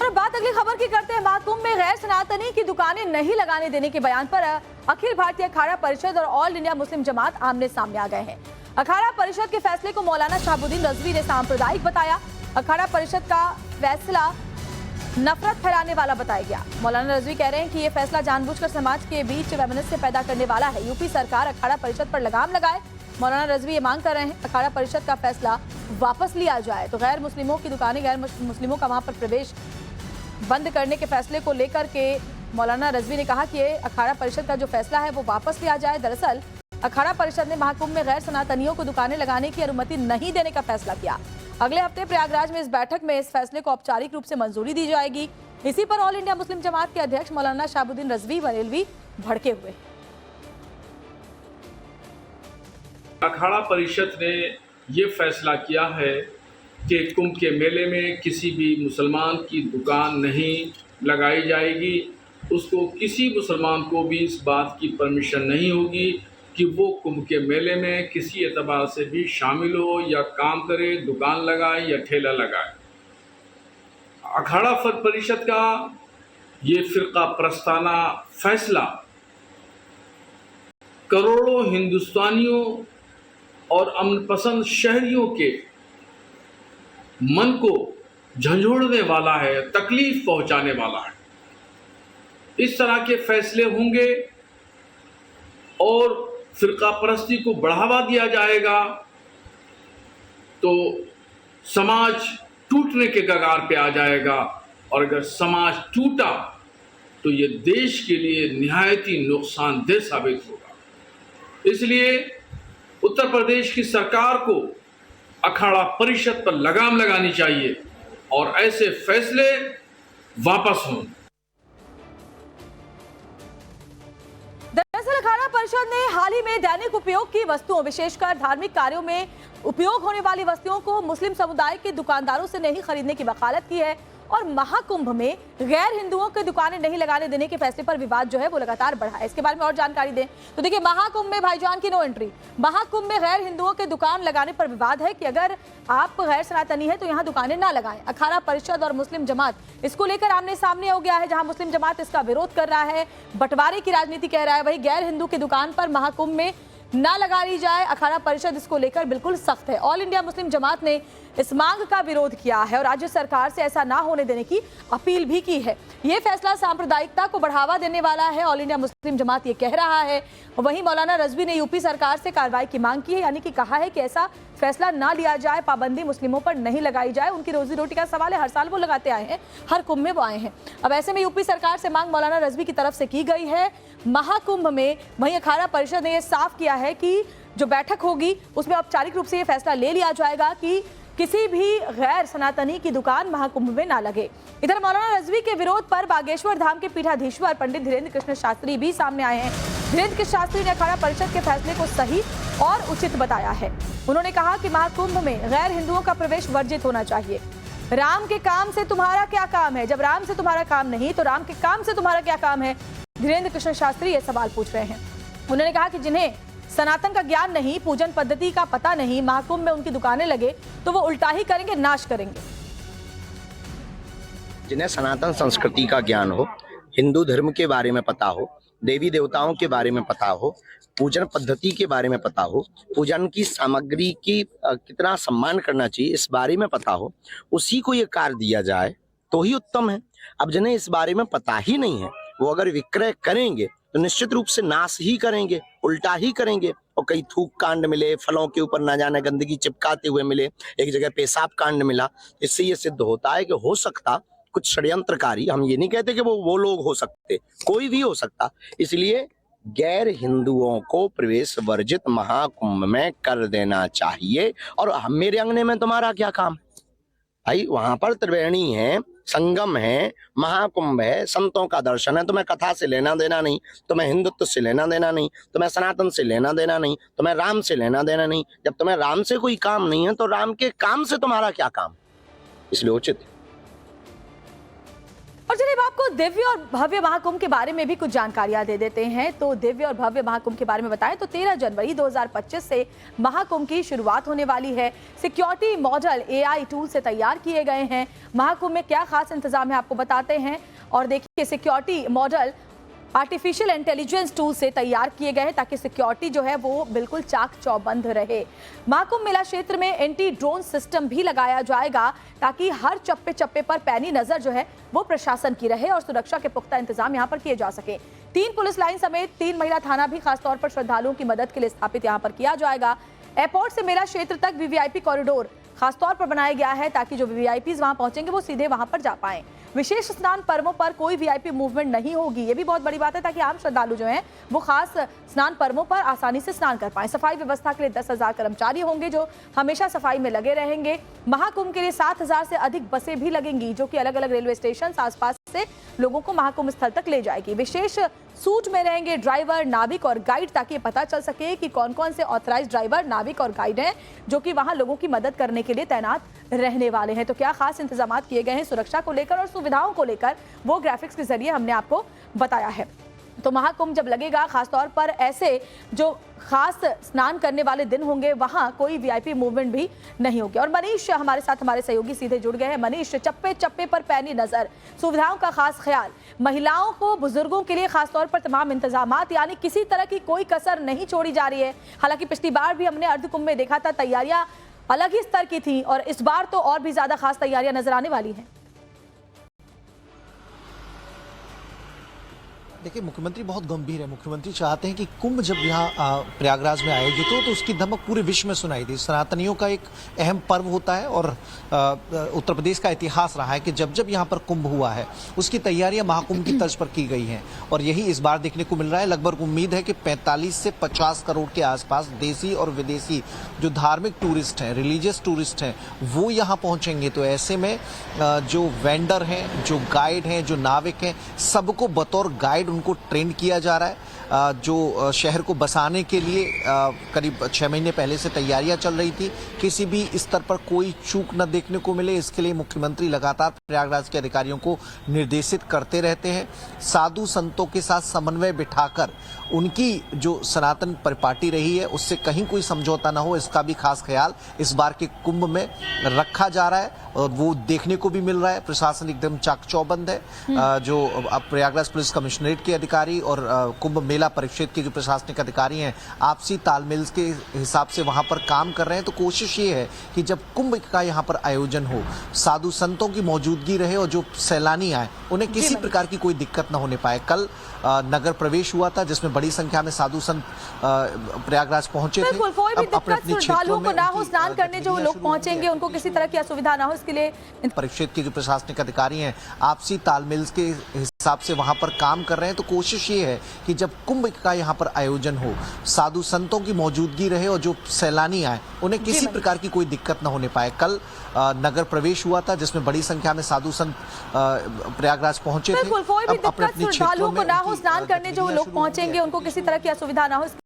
और बात अगली खबर की करते हैं। महाकुंभ में गैर सनातनी की दुकानें नहीं लगाने देने के बयान पर अखिल भारतीय अखाड़ा परिषद और ऑल इंडिया मुस्लिम जमात आमने सामने आ गए हैं। अखाड़ा परिषद के फैसले को मौलाना शहाबुद्दीन रजवी ने सांप्रदायिक बताया। अखाड़ा परिषद का फैसला नफरत फैलाने वाला बताया गया। मौलाना रजवी कह रहे हैं कि यह फैसला जानबूझकर समाज के बीच वैमनस्य पैदा करने वाला है। यूपी सरकार अखाड़ा परिषद पर लगाम लगाए। मौलाना रजवी ये मांग कर रहे हैं अखाड़ा परिषद का फैसला वापस लिया जाए। तो गैर मुस्लिमों की दुकानें, गैर मुस्लिमों का वहां पर प्रवेश बंद करने के फैसले को लेकर के मौलाना रजवी ने कहा कि अखाड़ा परिषद का जो फैसला है वो वापस लिया जाए। दरअसल अखाड़ा परिषद ने महाकुंभ में गैर सनातनियों को दुकानें लगाने की अनुमति नहीं देने का फैसला किया। अगले हफ्ते प्रयागराज में इस बैठक में इस फैसले को औपचारिक रूप से मंजूरी दी जाएगी। इसी पर ऑल इंडिया मुस्लिम जमात के अध्यक्ष मौलाना शहाबुद्दीन रजवी बरेलवी भड़के हुए। अखाड़ा परिषद ने ये फैसला किया है कि कुंभ के मेले में किसी भी मुसलमान की दुकान नहीं लगाई जाएगी। उसको किसी मुसलमान को भी इस बात की परमिशन नहीं होगी कि वो कुंभ के मेले में किसी एतबार से भी शामिल हो या काम करे, दुकान लगाए या ठेला लगाए। अखाड़ा परिषद का ये फिरका प्रस्ताना फैसला करोड़ों हिंदुस्तानियों और अमन पसंद शहरियों के मन को झंझोड़ने वाला है, तकलीफ पहुंचाने वाला है। इस तरह के फैसले होंगे और फिरका परस्ती को बढ़ावा दिया जाएगा तो समाज टूटने के कगार पे आ जाएगा। और अगर समाज टूटा तो ये देश के लिए निहायत ही नुकसानदेह साबित होगा। इसलिए उत्तर प्रदेश की सरकार को अखाड़ा परिषद पर लगाम लगानी चाहिए और ऐसे फैसले वापस हों। दरअसल अखाड़ा परिषद ने हाल ही में दैनिक उपयोग की वस्तुओं, विशेषकर धार्मिक कार्यों में उपयोग होने वाली वस्तुओं को मुस्लिम समुदाय के दुकानदारों से नहीं खरीदने की वकालत की है। और महाकुंभ में गैर हिंदुओं की दुकानें नहीं लगाने देने के फैसले पर विवाद जो है वो लगातार बढ़ा है। इसके बारे में और जानकारी दें तो देखिए, महाकुंभ में भाईजान की नो एंट्री। महाकुंभ में गैर हिंदुओं के दुकान लगाने पर विवाद है कि अगर आप गैर सनातनी है तो यहाँ दुकानें ना लगाएं। अखाड़ा परिषद और मुस्लिम जमात इसको लेकर आमने सामने हो गया है। जहां मुस्लिम जमात इसका विरोध कर रहा है, बंटवारे की राजनीति कह रहा है, वही गैर हिंदू की दुकान पर महाकुंभ में ना लगाई जाए। अखाड़ा परिषद इसको लेकर बिल्कुल सख्त है। ऑल इंडिया मुस्लिम जमात ने इस मांग का विरोध किया है और राज्य सरकार से ऐसा ना होने देने की अपील भी की है। यह फैसला सांप्रदायिकता को बढ़ावा देने वाला है, ऑल इंडिया मुस्लिम जमात ये कह रहा है। वहीं मौलाना रजवी ने यूपी सरकार से कार्रवाई की मांग की है, यानी कि कहा है कि ऐसा फैसला ना लिया जाए, पाबंदी मुस्लिमों पर नहीं लगाई जाए। उनकी रोजी रोटी का सवाल है, हर साल वो लगाते आए हैं, हर कुंभ में वो आए हैं। अब ऐसे में यूपी सरकार से मांग मौलाना रजवी की तरफ से की गई है महाकुंभ में। वहीं अखाड़ा परिषद ने यह साफ किया है कि जो बैठक होगी उसमें औपचारिक रूप से यह फैसला ले लिया जाएगा कि किसी भी गैर सनातनी की दुकान महाकुंभ में ना लगे। इधर मौलाना रजवी के विरोध पर बागेश्वर धाम के पीठाधीश्वर पंडित धीरेन्द्र कृष्ण शास्त्री भी सामने आए हैं। धीरेन्द्र कृष्ण शास्त्री ने अखाड़ा परिषद के फैसले को सही और उचित बताया है। उन्होंने कहा कि महाकुंभ में गैर हिंदुओं का प्रवेश वर्जित होना चाहिए। राम के काम से तुम्हारा क्या काम है? जब राम से तुम्हारा काम नहीं तो राम के काम से तुम्हारा क्या काम है? धीरेन्द्र कृष्ण शास्त्री ये सवाल पूछ रहे हैं। उन्होंने कहा कि जिन्हें सनातन का ज्ञान नहीं, पूजन पद्धति का पता नहीं, महाकुंभ में उनकी दुकानें लगे तो वो उल्टा ही करेंगे, नाश करेंगे। जिन्हें सनातन संस्कृति का ज्ञान हो, हिंदू धर्म के बारे में पता हो, देवी देवताओं के बारे में पता हो, पूजन पद्धति के बारे में पता हो, पूजन की सामग्री की कितना सम्मान करना चाहिए इस बारे में पता हो, उसी को ये कार्य दिया जाए तो ही उत्तम है। अब जिन्हें इस बारे में पता ही नहीं है वो अगर विक्रय करेंगे तो निश्चित रूप से नाश ही करेंगे, उल्टा ही करेंगे। और कई थूक कांड मिले, फलों के ऊपर ना जाने गंदगी चिपकाते हुए मिले, एक जगह पेशाब कांड मिला। इससे ये सिद्ध होता है कि हो सकता कुछ षड्यंत्रकारी, हम ये नहीं कहते कि वो लोग हो सकते, कोई भी हो सकता। इसलिए गैर हिंदुओं को प्रवेश वर्जित महाकुंभ में कर देना चाहिए। और मेरे अंगने में तुम्हारा क्या काम भाई? वहां पर त्रिवेणी है, संगम है, महाकुंभ है, संतों का दर्शन है। तुम्हें कथा से लेना देना नहीं, तुम्हें हिंदुत्व से लेना देना नहीं, तुम्हें सनातन से लेना देना नहीं, तुम्हें राम से लेना देना नहीं। जब तुम्हें राम से कोई काम नहीं है तो राम के काम से तुम्हारा क्या काम? इसलिए उचित और चलिए अब आपको दिव्य और भव्य महाकुंभ के बारे में भी कुछ जानकारियां दे देते हैं। तो दिव्य और भव्य महाकुंभ के बारे में बताएं तो 13 जनवरी 2025 से महाकुंभ की शुरुआत होने वाली है। सिक्योरिटी मॉडल AI टूल से तैयार किए गए हैं। महाकुंभ में क्या खास इंतजाम है आपको बताते हैं। और देखिए security model artificial intelligence tool से तैयार किए गए हैं ताकि सिक्योरिटी जो है वो बिल्कुल चाक चौबंद रहे। महाकुंभ मेला क्षेत्र में एंटी ड्रोन सिस्टम भी लगाया जाएगा ताकि हर चप्पे चप्पे पर पैनी नजर जो है वो प्रशासन की रहे और सुरक्षा के पुख्ता इंतजाम यहाँ पर किए जा सके। 3 पुलिस लाइन समेत 3 महिला थाना भी खासतौर पर श्रद्धालुओं की मदद के लिए स्थापित यहाँ पर किया जाएगा। एयरपोर्ट से मेला क्षेत्र तक VVIP कॉरिडोर खासतौर पर बनाया गया है ताकि जो VVIPs वहां पहुंचेंगे वो सीधे वहां पर जा पाएं। विशेष स्नान पर्वों पर कोई VIP मूवमेंट नहीं होगी, ये भी बहुत बड़ी बात है ताकि आम श्रद्धालु जो हैं वो खास स्नान पर्वों पर आसानी से स्नान कर पाएं। सफाई व्यवस्था के लिए 10,000 कर्मचारी होंगे जो हमेशा सफाई में लगे रहेंगे। महाकुंभ के लिए 7,000 से अधिक बसें भी लगेंगी जो कि अलग अलग रेलवे स्टेशन आसपास से लोगों को महाकुंभ स्थल तक ले जाएगी। विशेष सूट में रहेंगे ड्राइवर, नाविक और गाइड ताकि पता चल सके कि कौन कौन से ऑथराइज्ड ड्राइवर, नाविक और गाइड हैं जो कि वहां लोगों की मदद करने के लिए तैनात रहने वाले हैं। तो क्या खास इंतजाम किए गए हैं सुरक्षा को लेकर और सुविधाओं को लेकर वो ग्राफिक्स के जरिए हमने आपको बताया है। तो महाकुंभ जब लगेगा खासतौर पर ऐसे जो खास स्नान करने वाले दिन होंगे वहां कोई VIP मूवमेंट भी नहीं होगी। और मनीष हमारे साथ, हमारे सहयोगी सीधे जुड़ गए हैं। मनीष, चप्पे चप्पे पर पैनी नजर, सुविधाओं का खास ख्याल, महिलाओं को, बुजुर्गों के लिए खासतौर पर तमाम इंतजामात, यानी किसी तरह की कोई कसर नहीं छोड़ी जा रही है। हालांकि पिछली बार भी हमने अर्धकुंभ में देखा था तैयारियां अलग ही स्तर की थी और इस बार तो और भी ज्यादा खास तैयारियां नजर आने वाली हैं। देखिए, मुख्यमंत्री बहुत गंभीर है। मुख्यमंत्री चाहते हैं कि कुंभ जब यहाँ प्रयागराज में आयोजित हो तो उसकी धमक पूरे विश्व में सुनाई दे। सनातनियों का एक अहम पर्व होता है और उत्तर प्रदेश का इतिहास रहा है कि जब जब यहाँ पर कुंभ हुआ है उसकी तैयारियां महाकुंभ की तर्ज पर की गई हैं और यही इस बार देखने को मिल रहा है। लगभग उम्मीद है कि 45 से 50 करोड़ के आसपास देसी और विदेशी जो धार्मिक टूरिस्ट हैं, रिलीजियस टूरिस्ट हैं, वो यहाँ पहुंचेंगे। तो ऐसे में जो वेंडर हैं, जो गाइड हैं, जो नाविक हैं, सबको बतौर गाइड उनको ट्रेन किया जा रहा है। जो शहर को बसाने के लिए करीब 6 महीने पहले से तैयारियां चल रही थी। किसी भी स्तर पर कोई चूक न देखने को मिले, इसके लिए मुख्यमंत्री लगातार प्रयागराज के अधिकारियों को निर्देशित करते रहते हैं। साधु संतों के साथ समन्वय बिठाकर उनकी जो सनातन परिपाटी रही है उससे कहीं कोई समझौता ना हो, इसका भी खास ख्याल इस बार के कुंभ में रखा जा रहा है और वो देखने को भी मिल रहा है। प्रशासन एकदम चाक चौबंद है। जो अब प्रयागराज पुलिस कमिश्नरेट के अधिकारी और कुंभ मेला परिक्षेत्र के जो प्रशासनिक अधिकारी हैं आपसी तालमेल के हिसाब से वहां पर काम कर रहे हैं। तो कोशिश ये है कि जब कुंभ का यहाँ पर आयोजन हो, साधु संतों की मौजूदगी रहे और जो सैलानी आए उन्हें किसी प्रकार की कोई दिक्कत न होने पाए। कल नगर प्रवेश हुआ था जिसमें बड़ी संख्या में साधु संत प्रयागराज पहुंचे थे। कोई भी दिक्कत श्रद्धालुओं को ना हो, स्नान करने जो लोग पहुंचेंगे उनको किसी तरह की असुविधा ना हो, इसके लिए परिक्षेत्र के जो प्रशासनिक अधिकारी हैं आपसी तालमेल के हिसाब से वहां पर काम कर रहे हैं। तो कोशिश ये है कि जब कुंभ का यहाँ पर आयोजन हो, साधु संतों की मौजूदगी रहे और जो सैलानी आए उन्हें किसी प्रकार की कोई दिक्कत न होने पाए। कल नगर प्रवेश हुआ था जिसमें बड़ी संख्या में साधु संत प्रयागराज पहुंचे थे। कोई भी दिक्कत श्रद्धालुओं को ना हो, स्नान करने जो लोग पहुंचेंगे उनको किसी तरह की असुविधा ना हो।